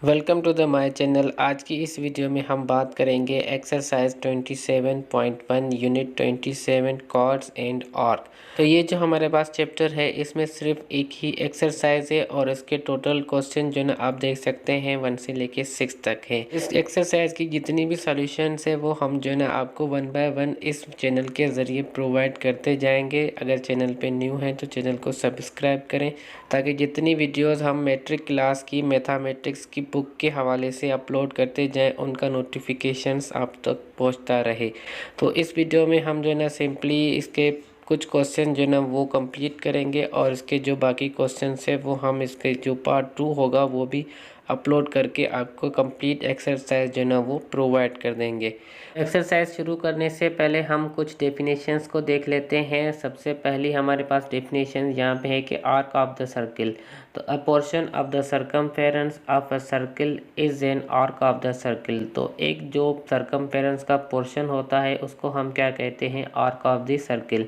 Welcome to the my channel. आज की इस वीडियो में हम बात करेंगे exercise 27.1 unit 27 chords and arc. तो ये जो हमारे पास चैप्टर है इसमें सिर्फ एक ही एक्सरसाइज है और इसके टोटल क्वेश्चन जो ना आप देख सकते हैं 1 से लेके 6 तक है। इस एक्सरसाइज की जितनी भी सॉल्यूशंस है वो हम जो ना आपको 1 बाय 1 इस चैनल के ज़रिए प्रोवाइड करते जाएंगे। अगर चैनल पे न्यू है तो चैनल को सब्सक्राइब करें ताकि जितनी वीडियोस हम मैट्रिक क्लास की मैथमेटिक्स की बुक के हवाले से अपलोड करते जाएं उनका नोटिफिकेशंस आप तक पहुंचता रहे। तो इस वीडियो में हम जो है ना सिंपली इसके कुछ क्वेश्चन जो ना वो कंप्लीट करेंगे और इसके जो बाकी क्वेश्चंस है वो हम इसके जो पार्ट 2 होगा वो भी अपलोड करके आपको कंप्लीट एक्सरसाइज जो ना वो प्रोवाइड कर देंगे। एक्सरसाइज शुरू करने से पहले हम कुछ डेफिनेशंस को देख लेते हैं। सबसे पहली हमारे पास डेफिनेशन यहाँ पे है कि आर्क ऑफ द सर्किल। तो a portion of the circumference of a circle is an arc of the circle. तो एक जो सर्कमफेरेंस का पोर्शन होता है उसको हम क्या कहते हैं? Arc of the circle.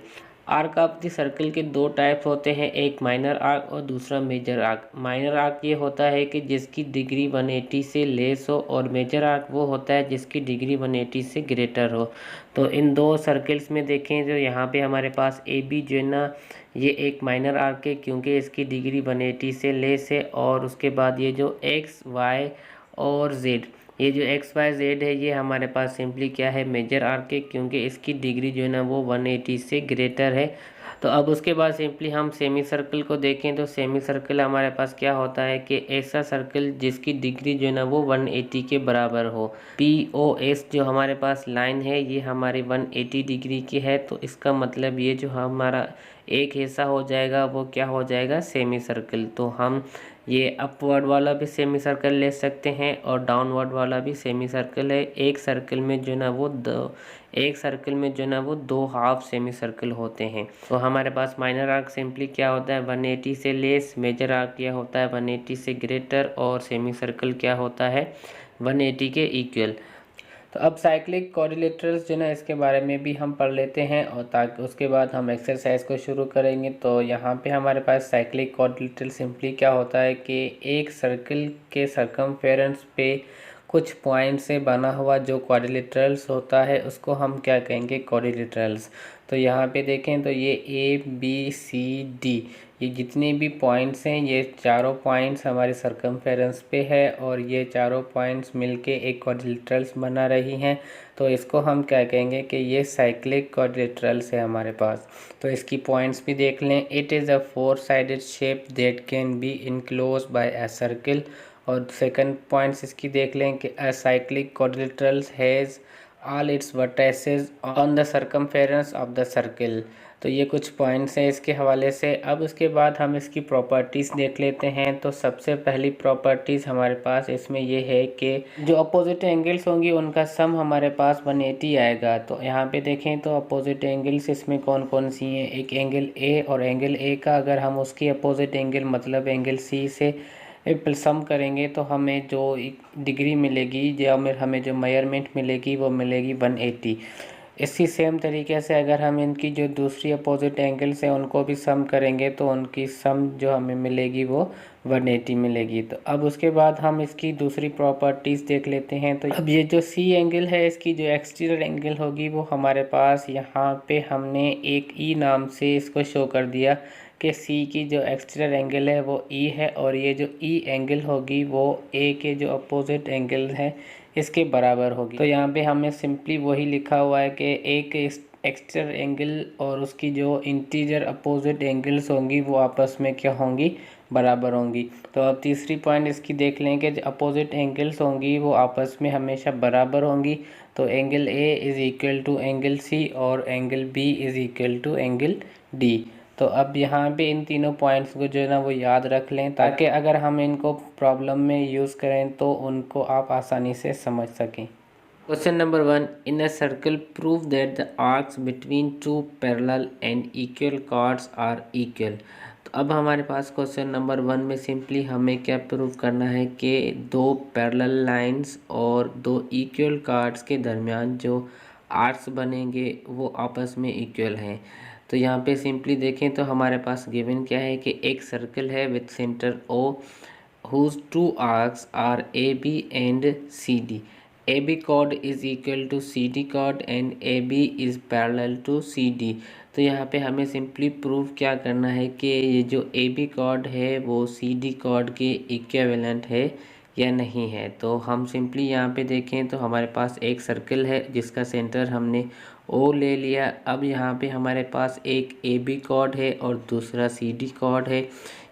Arc of the circle के दो टाइप्स होते हैं, एक माइनर आर्क और दूसरा मेजर आर्क। माइनर आर्क ये होता है कि जिसकी डिग्री 180 से लेस हो और मेजर आर्क वो होता है जिसकी डिग्री 180 से ग्रेटर हो। तो इन दो सर्किल्स में देखें जो यहाँ पे हमारे पास ए बी जो है ना ये एक माइनर आर्क है क्योंकि इसकी डिग्री 180 से लेस है। और उसके बाद ये जो एक्स वाई और जेड, ये जो एक्स वाई जेड है ये हमारे पास सिंपली क्या है? मेजर आर्क है क्योंकि इसकी डिग्री जो है ना वो 180 से ग्रेटर है। तो अब उसके बाद सिंपली हम सेमी सर्कल को देखें तो सेमी सर्कल हमारे पास क्या होता है कि ऐसा सर्कल जिसकी डिग्री जो है ना वो 180 के बराबर हो। पी ओ एस जो हमारे पास लाइन है ये हमारी 180 डिग्री की है। तो इसका मतलब ये जो हमारा एक हिस्सा हो जाएगा वो क्या हो जाएगा? Semi circle. तो हम ये अपवर्ड वाला भी सेमी सर्कल ले सकते हैं और डाउनवर्ड वाला भी सेमी सर्कल है। एक सर्कल में जो ना वो दो हाफ सेमी सर्कल होते हैं। तो हमारे पास माइनर आर्क सिंपली क्या होता है? 180 से लेस, मेजर आर्क क्या होता है? 180 से ग्रेटर और सेमी सर्कल क्या होता है? 180 के इक्वल। तो अब साइक्लिक क्वाड्रिलेटरल्स जो ना इसके बारे में भी हम पढ़ लेते हैं और ताकि उसके बाद हम एक्सरसाइज को शुरू करेंगे। तो यहाँ पे हमारे पास साइक्लिक क्वाड्रिलेटरल सिंपली क्या होता है कि एक सर्कल के सरकमफेरेंस पे कुछ पॉइंट से बना हुआ जो क्वाड्रिलेटरल्स होता है उसको हम क्या कहेंगे? क्वाड्रिलेटरल्स। तो यहाँ पे देखें तो ये ए बी सी डी ये जितने भी पॉइंट्स हैं ये चारों पॉइंट्स हमारे सरकमफेरेंस पे है और ये चारों पॉइंट्स मिलके एक क्वाड्रिलेटरल्स बना रही हैं। तो इसको हम क्या कहेंगे कि ये साइक्लिक क्वाड्रिलेटरल्स है हमारे पास। तो इसकी पॉइंट्स भी देख लें। It is a 4 sided shape that can be enclose by a circle. और सेकंड पॉइंट्स इसकी देख लें कि a cyclic quadrilaterals has all it's vertices on the circumference of the circle. तो ये कुछ पॉइंट्स हैं इसके हवाले से। अब उसके बाद हम इसकी प्रॉपर्टीज़ देख लेते हैं। तो सबसे पहली प्रॉपर्टीज़ हमारे पास इसमें ये है कि जो अपोजिट एंगल्स होंगी उनका सम हमारे पास 180 आएगा। तो यहाँ पे देखें तो अपोजिट एंगल्स इसमें कौन कौन सी हैं? एक एंगल ए और एंगल ए का अगर हम उसकी अपोजिट एंगल मतलब एंगल सी से सम करेंगे तो हमें जो डिग्री मिलेगी या हमें जो मेजरमेंट मिलेगी वो मिलेगी 180। इसी सेम तरीके से अगर हम इनकी जो दूसरी अपोजिट एंगल्स हैं उनको भी सम करेंगे तो उनकी सम जो हमें मिलेगी वो 180 मिलेगी। तो अब उसके बाद हम इसकी दूसरी प्रॉपर्टीज़ देख लेते हैं। तो अब ये जो सी एंगल है इसकी जो एक्सटीरियर एंगल होगी वो हमारे पास यहाँ पे हमने एक ई नाम से इसको शो कर दिया कि सी की जो एक्सटीरियर एंगल है वो ई है और ये जो ई एंगल होगी वो ए के जो अपोजिट एंगल है इसके बराबर होगी। तो यहाँ पे हमें सिंपली वही लिखा हुआ है कि एक एक्सटीरियर एंगल और उसकी जो इंटीरियर अपोजिट एंगल्स होंगी वो आपस में क्या होंगी? बराबर होंगी। तो अब तीसरी पॉइंट इसकी देख लें कि जो अपोजिट एंगल्स होंगी वो आपस में हमेशा बराबर होंगी। तो angle A is equal to angle C और angle B is equal to angle D. तो अब यहाँ पे इन तीनों पॉइंट्स को जो है ना वो याद रख लें ताकि अगर हम इनको प्रॉब्लम में यूज़ करें तो उनको आप आसानी से समझ सकें। Question number 1, in a circle prove that the arcs between two parallel and equal chords are equal. तो अब हमारे पास क्वेश्चन नंबर 1 में सिंपली हमें क्या प्रूव करना है कि दो पैरेलल लाइंस और दो इक्वल कॉर्ड्स के दरमियान जो आर्क्स बनेंगे वो आपस में इक्वल हैं। तो यहाँ पे सिंपली देखें तो हमारे पास गिवन क्या है कि एक सर्कल है with centre O whose two arcs are AB and CD. AB chord is equal to CD chord and AB is parallel to CD. तो यहाँ पे हमें सिंपली प्रूव क्या करना है कि ये जो AB chord है वो CD chord के इक्विवेलेंट है या नहीं है। तो हम सिंपली यहाँ पे देखें तो हमारे पास एक सर्कल है जिसका सेंटर हमने O ले लिया। अब यहाँ पे हमारे पास एक AB कॉर्ड है और दूसरा CD कॉर्ड है।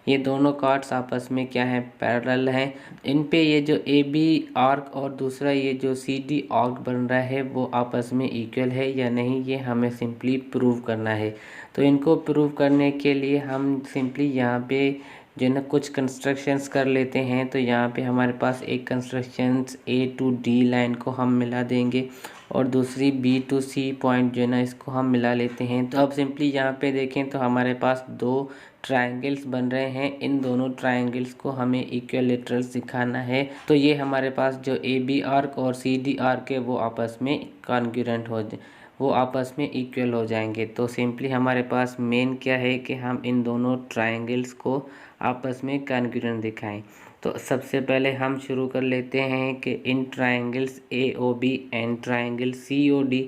ये दोनों कॉर्ड्स आपस में क्या है, पैरेलल हैं। इन पे ये जो AB आर्क और दूसरा ये जो CD आर्क बन रहा है वो आपस में इक्वल है या नहीं, ये हमें सिंपली प्रूव करना है। तो इनको प्रूव करने के लिए हम सिंपली यहाँ पे जो है ना कुछ कंस्ट्रक्शंस कर लेते हैं। तो यहाँ पे हमारे पास एक constructions A to D line को हम मिला देंगे और दूसरी B to C पॉइंट जो है ना इसको हम मिला लेते हैं। तो अब सिंपली यहाँ पे देखें तो हमारे पास दो ट्रायंगल्स बन रहे हैं। इन दोनों ट्रायंगल्स को हमें इक्विलैटरल्स दिखाना है। तो ये हमारे पास जो AB आर्क और CD आर्क है वो आपस में कॉन्ग्रुएंट वो आपस में इक्वल हो जाएंगे। तो सिंपली हमारे पास मेन क्या है कि हम इन दोनों ट्रायंगल्स को आपस में कॉन्ग्रुएंट दिखाएं। तो सबसे पहले हम शुरू कर लेते हैं कि इन triangles AOB and triangle COD,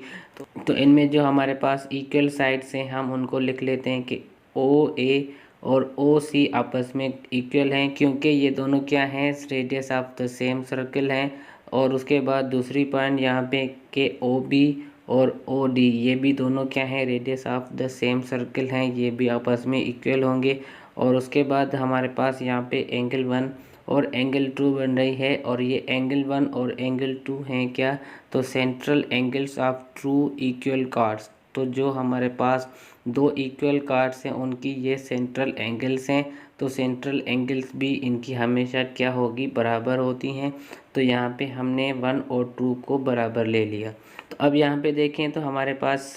तो इनमें जो हमारे पास इक्वल साइड्स हैं हम उनको लिख लेते हैं कि OA और OC आपस में इक्वल हैं, क्योंकि ये दोनों क्या हैं, radius of the same circle हैं। और उसके बाद दूसरी पॉइंट यहाँ पे कि OB और OD ये भी दोनों क्या हैं, radius of the same circle हैं, ये भी आपस में इक्वल होंगे। और उसके बाद हमारे पास यहाँ पे एंगल 1 और एंगल 2 बन रही है, और ये एंगल 1 और एंगल 2 हैं क्या, तो central angles of true equal cards. तो जो हमारे पास दो इक्वल कार्ड्स हैं उनकी ये सेंट्रल एंगल्स हैं। तो सेंट्रल एंगल्स भी इनकी हमेशा क्या होगी, बराबर होती हैं। तो यहाँ पे हमने 1 और 2 को बराबर ले लिया। तो अब यहाँ पे देखें तो हमारे पास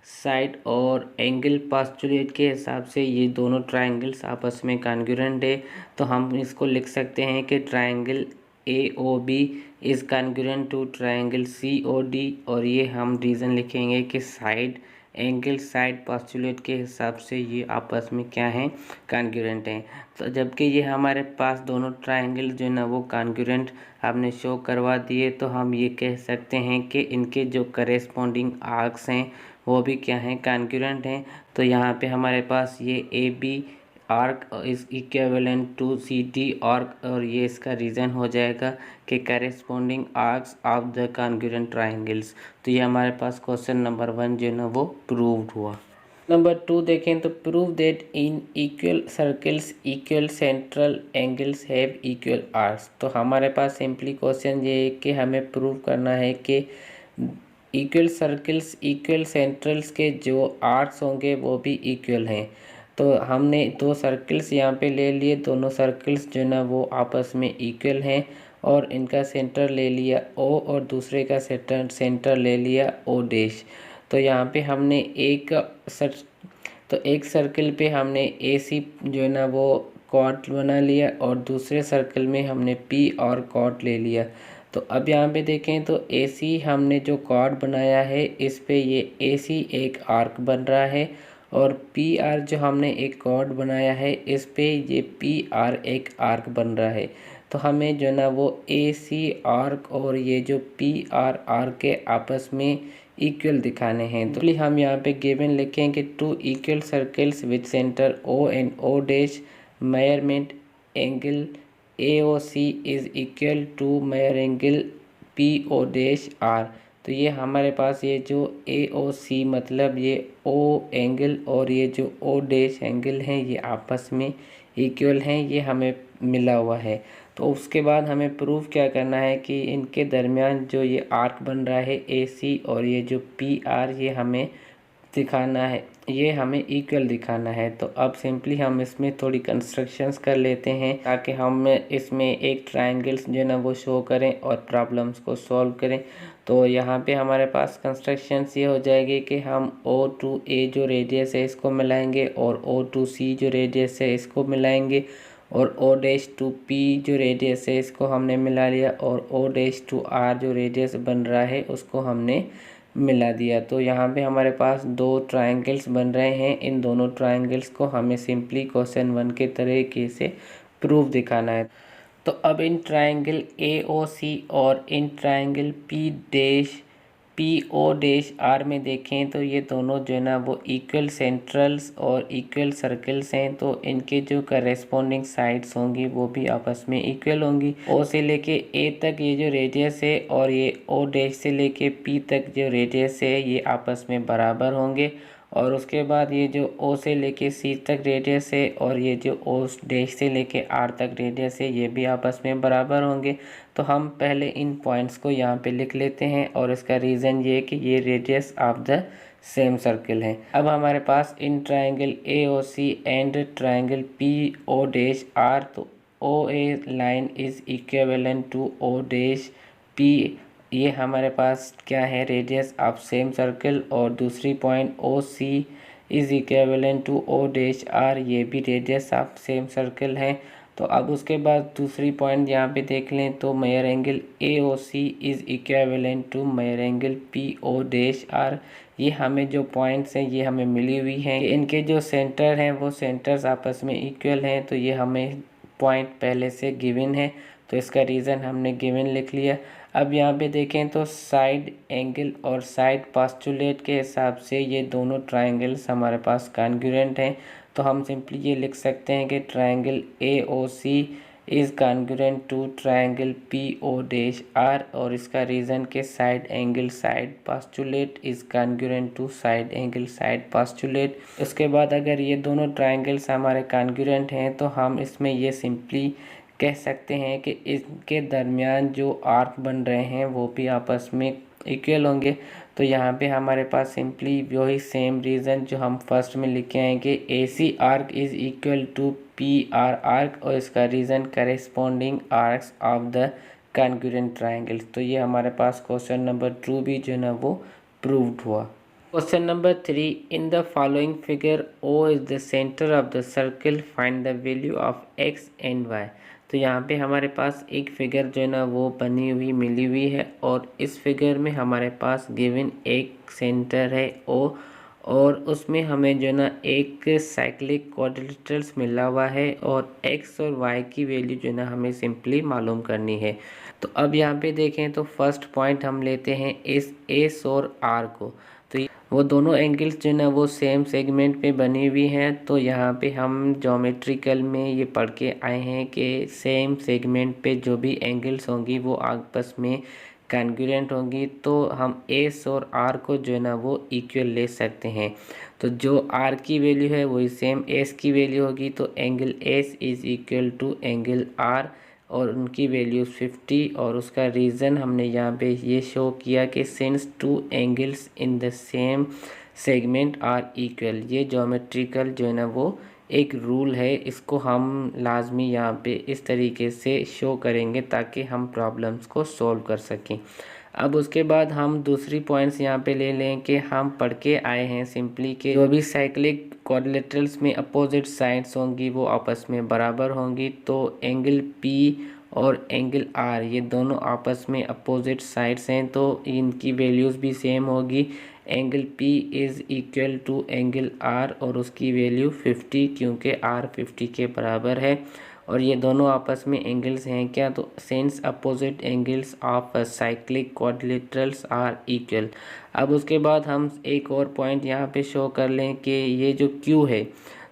साइड और एंगल पोस्टुलेट के हिसाब से ये दोनों ट्रायंगल्स आपस में कॉन्ग्रुएंट है। तो हम इसको लिख सकते हैं कि triangle AOB is congruent to triangle COD, और ये हम रीज़न लिखेंगे कि साइड पोस्टुलेट के हिसाब से ये आपस में क्या हैं, कॉन्ग्रुएंट हैं। तो जबकि ये हमारे पास दोनों ट्रायंगल जो है ना वो कॉन्ग्रुएंट आपने शो करवा दिए, तो हम ये कह सकते हैं कि इनके जो करेस्पॉन्डिंग आर्क्स हैं वो भी क्या हैं, कॉन्ग्रुएंट हैं। तो यहाँ पे हमारे पास ये AB arc is equivalent to CD arc, और ये इसका रीज़न हो जाएगा कि corresponding arcs of the congruent triangles. तो ये हमारे पास क्वेश्चन नंबर 1 जो है ना वो प्रूव्ड हुआ। नंबर 2 देखें तो prove that in equal circles equal central angles have equal arcs. तो हमारे पास सिंपली क्वेश्चन ये है कि हमें प्रूव करना है कि इक्वल सर्कल्स इक्वल सेंट्रल्स के जो आर्क्स होंगे वो भी इक्वल हैं। तो हमने दो सर्कल्स यहाँ पे ले लिए, दोनों सर्कल्स जो ना वो आपस में इक्वल हैं, और इनका सेंटर ले लिया O और दूसरे का सेंटर ले लिया O डैश। तो यहाँ पे हमने एक सर्कल पे हमने AC जो है ना वो कॉर्ड बना लिया, और दूसरे सर्कल में हमने P और कॉर्ड ले लिया। तो अब यहाँ पे देखें तो AC हमने जो कॉर्ड बनाया है इस पे ये AC एक आर्क बन रहा है, और PR जो हमने एक कॉर्ड बनाया है इस पे ये PR एक आर्क बन रहा है। तो हमें जो ना वो AC आर्क और ये जो PR आर्क के आपस में इक्वल दिखाने हैं। तो हम यहाँ पे गिवन लिखें कि two equal circles with centre O and O dash measurement angle AOC is equal to measure angle PO dash R। तो ये हमारे पास ये जो AOC मतलब ये O एंगल और ये जो O डैश एंगल हैं ये आपस में इक्वल हैं, ये हमें मिला हुआ है। तो उसके बाद हमें प्रूफ क्या करना है कि इनके दरमियान जो ये आर्क बन रहा है AC और ये जो PR ये हमें दिखाना है, ये हमें इक्वल दिखाना है। तो अब सिंपली हम इसमें थोड़ी कंस्ट्रक्शंस कर लेते हैं ताकि हम इसमें एक ट्रायंगल्स जो है ना वो शो करें और प्रॉब्लम्स को सॉल्व करें। तो यहाँ पे हमारे पास कंस्ट्रक्शंस ये हो जाएगी कि हम O to A जो रेडियस है इसको मिलाएंगे, और O to C जो रेडियस है इसको मिलाएंगे, और O डैश टू P जो रेडियस है इसको हमने मिला लिया, और O डैश टू R जो रेडियस बन रहा है उसको हमने मिला दिया। तो यहाँ पे हमारे पास दो ट्रायंगल्स बन रहे हैं। इन दोनों ट्रायंगल्स को हमें सिंपली क्वेश्चन 1 के तरीके से प्रूफ दिखाना है। तो अब इन ट्रायंगल AOC और इन ट्रायंगल PO-R में देखें तो ये दोनों जो है ना वो इक्वल सेंट्रल्स और इक्वल सर्कल्स हैं, तो इनके जो करेस्पॉन्डिंग साइड्स होंगी वो भी आपस में इक्वल होंगी। O से लेके A तक ये जो रेडियस है और ये O' से लेके P तक जो रेडियस है ये आपस में बराबर होंगे। और उसके बाद ये जो O से लेके C तक रेडियस है और ये जो O' से लेके R तक रेडियस है ये भी आपस में बराबर होंगे। तो हम पहले इन पॉइंट्स को यहाँ पे लिख लेते हैं और इसका रीज़न ये है कि ये radius of the same circle है। अब हमारे पास in triangle AOC and triangle PO-R, तो OA line is equivalent to O', ये हमारे पास क्या है, रेडियस ऑफ सेम सर्कल। और दूसरी point OC is equivalent to O', ये भी रेडियस ऑफ सेम सर्कल है। तो अब उसके बाद दूसरी पॉइंट यहाँ पे देख लें तो measure angle AOC is equivalent to measure angle PO', ये हमें जो पॉइंट्स हैं ये हमें मिली हुई हैं, इनके जो सेंटर हैं वो सेंटर्स आपस में इक्वल हैं, तो ये हमें पॉइंट पहले से गिवन है, तो इसका रीज़न हमने गिवन लिख लिया। अब यहाँ पे देखें तो साइड एंगल और साइड पोस्टुलेट के हिसाब से ये दोनों ट्रायंगल्स हमारे पास कॉन्ग्रुएंट हैं, तो हम सिंपली ये लिख सकते हैं कि triangle AOC is congruent to triangle PO', और इसका रीज़न के side angle side postulate is congruent to side angle side postulate. उसके बाद अगर ये दोनों ट्रायंगल्स हमारे कॉन्ग्रुएंट हैं तो हम इसमें ये सिंपली कह सकते हैं कि इनके दरमियान जो आर्क बन रहे हैं वो भी आपस में इक्वल होंगे। तो यहाँ पे हमारे पास सिंपली वही सेम रीज़न जो हम फर्स्ट में लिखे हैं कि AC arc is equal to PR arc, और इसका reason corresponding arcs of the congruent triangles. तो ये हमारे पास क्वेश्चन नंबर 2 भी जो है ना वो प्रूव्ड हुआ। Question number 3, in the following figure O is the centre of the circle, find the value of X and Y। तो यहाँ पे हमारे पास एक फिगर जो है ना वो बनी हुई मिली हुई है, और इस फिगर में हमारे पास गिवन एक सेंटर है O, और उसमें हमें जो है ना एक साइक्लिक क्वाड्रिलेटरल्स मिला हुआ है, और X और Y की वैल्यू जो है ना हमें सिंपली मालूम करनी है। तो अब यहाँ पे देखें तो फर्स्ट पॉइंट हम लेते हैं इस S और R को, तो वो दोनों एंगल्स जो है ना वो सेम सेगमेंट पे बनी हुई हैं। तो यहाँ पे हम ज्योमेट्रिकल में ये पढ़ के आए हैं कि सेम सेगमेंट पे जो भी एंगल्स होंगी वो आपस में कॉन्ग्रुएंट होंगी, तो हम S और R को जो है ना वो इक्वल ले सकते हैं। तो जो R की वैल्यू है वही सेम S की वैल्यू होगी, तो angle S is equal to angle R, और उनकी वैल्यू 50। और उसका रीज़न हमने यहाँ पे ये शो किया कि since two angles in the same segment are equal, ये ज्योमेट्रिकल जो है ना वो एक रूल है, इसको हम लाजमी यहाँ पे इस तरीके से शो करेंगे ताकि हम प्रॉब्लम्स को सॉल्व कर सकें। अब उसके बाद हम दूसरी पॉइंट्स यहाँ पे ले लें कि हम पढ़ के आए हैं सिंपली कि जो भी साइक्लिक क्वाड्रिलेटरल्स में अपोजिट साइड्स होंगी वो आपस में बराबर होंगी। तो एंगल P और एंगल R ये दोनों आपस में अपोजिट साइड्स हैं, तो इनकी वैल्यूज़ भी सेम होगी। Angle P is equal to angle R और उसकी वैल्यू 50, क्योंकि R 50 के बराबर है, और ये दोनों आपस में एंगल्स हैं क्या, तो since opposite angles of cyclic quadrilaterals are equal. अब उसके बाद हम एक और पॉइंट यहाँ पे शो कर लें कि ये जो Q है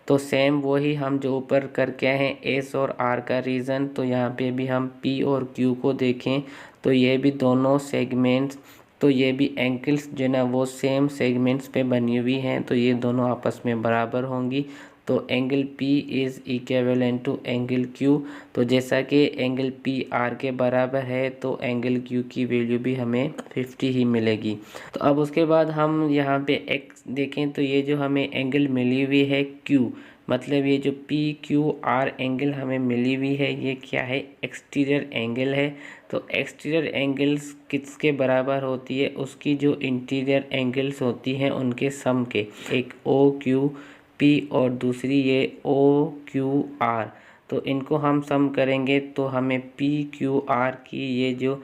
तो सेम वही हम जो ऊपर करके हैं S और R का रीज़न, तो यहाँ पे भी हम P और Q को देखें तो ये भी दोनों सेगमेंट्स, तो ये भी एंगल्स जो ना वो सेम सेगमेंट्स पे बनी हुई हैं, तो ये दोनों आपस में बराबर होंगी। तो angle P is equivalent to angle Q, तो जैसा कि एंगल P R के बराबर है तो एंगल Q की वैल्यू भी हमें 50 ही मिलेगी। तो अब उसके बाद हम यहाँ पे X देखें तो ये जो हमें एंगल मिली हुई है Q, मतलब ये जो PQR एंगल हमें मिली हुई है ये क्या है, एक्सटीरियर एंगल है। तो एक्सटीरियर एंगल्स किसके बराबर होती है, उसकी जो इंटीरियर एंगल्स होती हैं उनके सम के, एक OQP और दूसरी ये OQR, तो इनको हम सम करेंगे तो हमें PQR की ये जो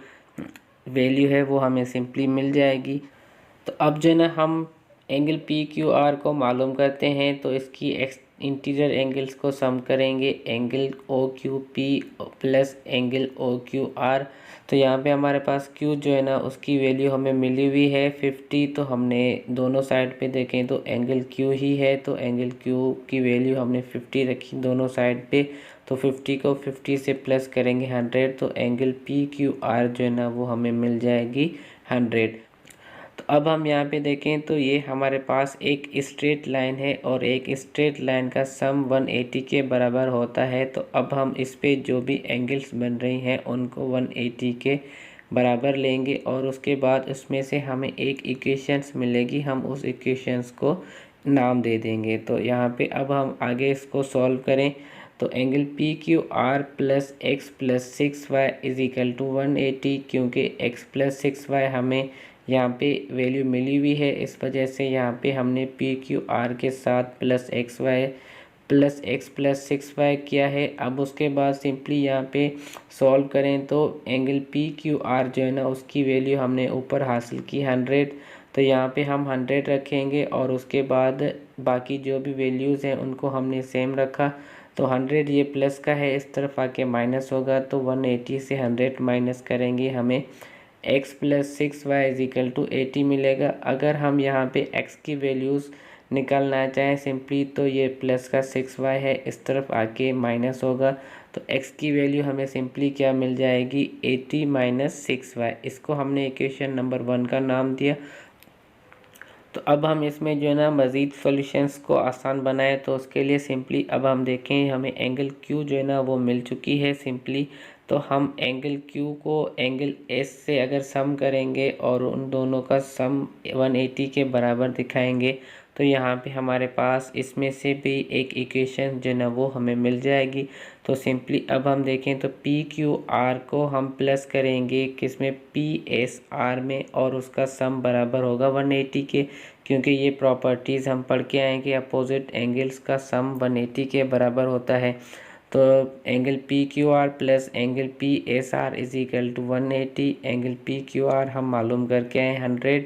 वैल्यू है वो हमें सिंपली मिल जाएगी। तो अब जो है ना हम एंगल PQR को मालूम करते हैं, तो इसकी इंटीरियर एंगल्स को सम करेंगे, angle O Q P plus angle O Q R. तो यहाँ पे हमारे पास Q जो है ना उसकी वैल्यू हमें मिली हुई है 50। तो हमने दोनों साइड पे देखें तो एंगल Q ही है, तो एंगल Q की वैल्यू हमने 50 रखी दोनों साइड पे। तो 50 को 50 से प्लस करेंगे 100, तो एंगल PQR जो है ना वो हमें मिल जाएगी 100। तो अब हम यहाँ पे देखें तो ये हमारे पास एक स्ट्रेट लाइन है और एक स्ट्रेट लाइन का सम 180 के बराबर होता है। तो अब हम इस पे जो भी एंगल्स बन रही हैं उनको 180 के बराबर लेंगे और उसके बाद उसमें से हमें एक इक्वेशंस मिलेगी, हम उस इक्वेशंस को नाम दे देंगे। तो यहाँ पे अब हम आगे इसको सॉल्व करें तो angle P Q R plus X plus 6y is equal to 180, क्योंकि x प्लस 6y हमें यहाँ पे वैल्यू मिली हुई है, इस वजह से यहाँ पे हमने पी क्यू आर के साथ प्लस एक्स प्लस 6y किया है। अब उसके बाद सिंपली यहाँ पे सॉल्व करें तो एंगल पी क्यू आर जो है ना उसकी वैल्यू हमने ऊपर हासिल की 100। तो यहाँ पे हम 100 रखेंगे और उसके बाद बाकी जो भी वैल्यूज़ हैं उनको हमने सेम रखा। तो 100 ये प्लस का है, इस तरफ आके माइनस होगा, तो 180 से 100 माइनस करेंगे हमें x plus 6y is equal to 80 मिलेगा। अगर हम यहाँ पे x की वैल्यूज़ निकालना चाहें सिंपली तो ये प्लस का 6y है, इस तरफ आके माइनस होगा, तो x की वैल्यू हमें सिंपली क्या मिल जाएगी 80 माइनस 6y। इसको हमने इक्वेशन नंबर 1 का नाम दिया। तो अब हम इसमें जो है ना मज़ीद सॉल्यूशंस को आसान बनाए तो उसके लिए सिंपली अब हम देखें हमें एंगल Q जो है ना वो मिल चुकी है सिंपली। तो हम एंगल Q को एंगल S से अगर सम करेंगे और उन दोनों का सम 180 के बराबर दिखाएंगे तो यहाँ पे हमारे पास इसमें से भी एक इक्वेशन जो है ना वो हमें मिल जाएगी। तो सिंपली अब हम देखें तो पी क्यू आर को हम प्लस करेंगे किसमें पी एस आर में और उसका सम बराबर होगा 180 के, क्योंकि ये प्रॉपर्टीज़ हम पढ़ के आए कि अपोजिट एंगल्स का सम 180 के बराबर होता है। तो angle P Q R plus angle P S R is equal to 180। Angle P Q R हम मालूम करके आए 100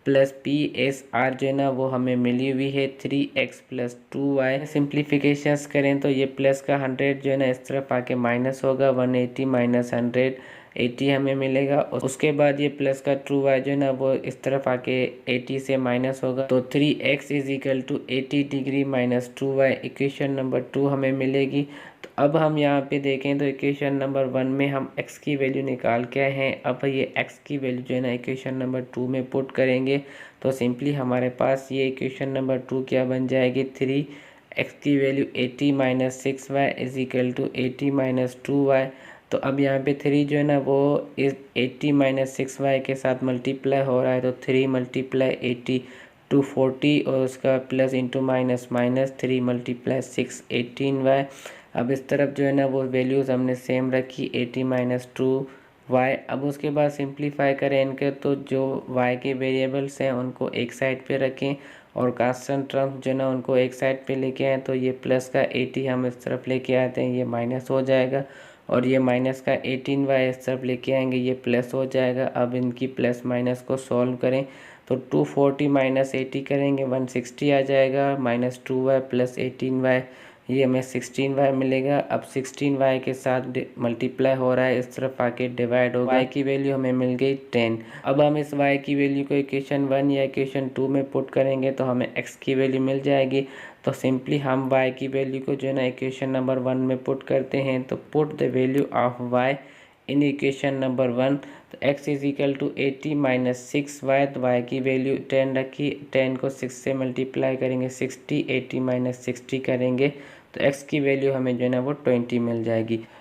प्लस पी एस आर जो है ना वो हमें मिली हुई है 3x प्लस 2y। सिंप्लीफिकेशंस करें तो ये प्लस का 100 जो है ना इस तरफ आके माइनस होगा, 180 माइनस 100 80 हमें मिलेगा। उसके बाद ये प्लस का 2y जो है ना वो इस तरफ आके 80 से माइनस होगा, तो 3x is equal to 80 degree minus 2y equation number 2 हमें मिलेगी। तो अब हम यहाँ पे देखें तो इक्वेशन नंबर 1 में हम x की वैल्यू निकाल के आए हैं। अब ये x की वैल्यू जो है ना इक्वेशन नंबर 2 में पुट करेंगे तो सिंपली हमारे पास ये इक्वेशन नंबर 2 क्या बन जाएगी 3x की value 80 minus 6y is equal to 80 minus 2y। तो अब यहाँ पे 3 जो है ना वो इस 80 माइनस 6y के साथ मल्टीप्लाई हो रहा है, तो 3 मल्टीप्लाई 80 240 और उसका plus into minus minus 3 multiply 6 18y। अब इस तरफ जो है ना वो वैल्यूज़ हमने सेम रखी 80 माइनस 2y। अब उसके बाद सिंप्लीफाई करें इनके, तो जो y के वेरिएबल्स हैं उनको एक साइड पे रखें और कांस्टेंट टर्म्स जो है ना उनको एक साइड पे लेके आए, तो ये प्लस का 80 हम इस तरफ लेके आते हैं, ये माइनस हो जाएगा, और ये माइनस का 18y इस तरफ लेके आएंगे, ये प्लस हो जाएगा। अब इनकी प्लस माइनस को सॉल्व करें तो 240 माइनस 80 करेंगे 160 आ जाएगा, माइनस 2y प्लस 18y ये हमें 16y मिलेगा। अब 16y के साथ मल्टीप्लाई हो रहा है, इस तरफ आके डिवाइड हो गया, y की वैल्यू हमें मिल गई 10। अब हम इस y की वैल्यू को इक्वेशन 1 या इक्वेशन 2 में पुट करेंगे तो हमें x की वैल्यू मिल जाएगी। तो सिंपली हम y की वैल्यू को जो है ना इक्वेशन नंबर 1 में पुट करते हैं, तो put the value of y in equation number 1। तो x is equal to 80 minus 6y, तो y की वैल्यू 10 रखी, 10 को 6 से मल्टीप्लाई करेंगे 60, 80 माइनस 60 करेंगे तो x की वैल्यू हमें जो है ना वो 20 मिल जाएगी।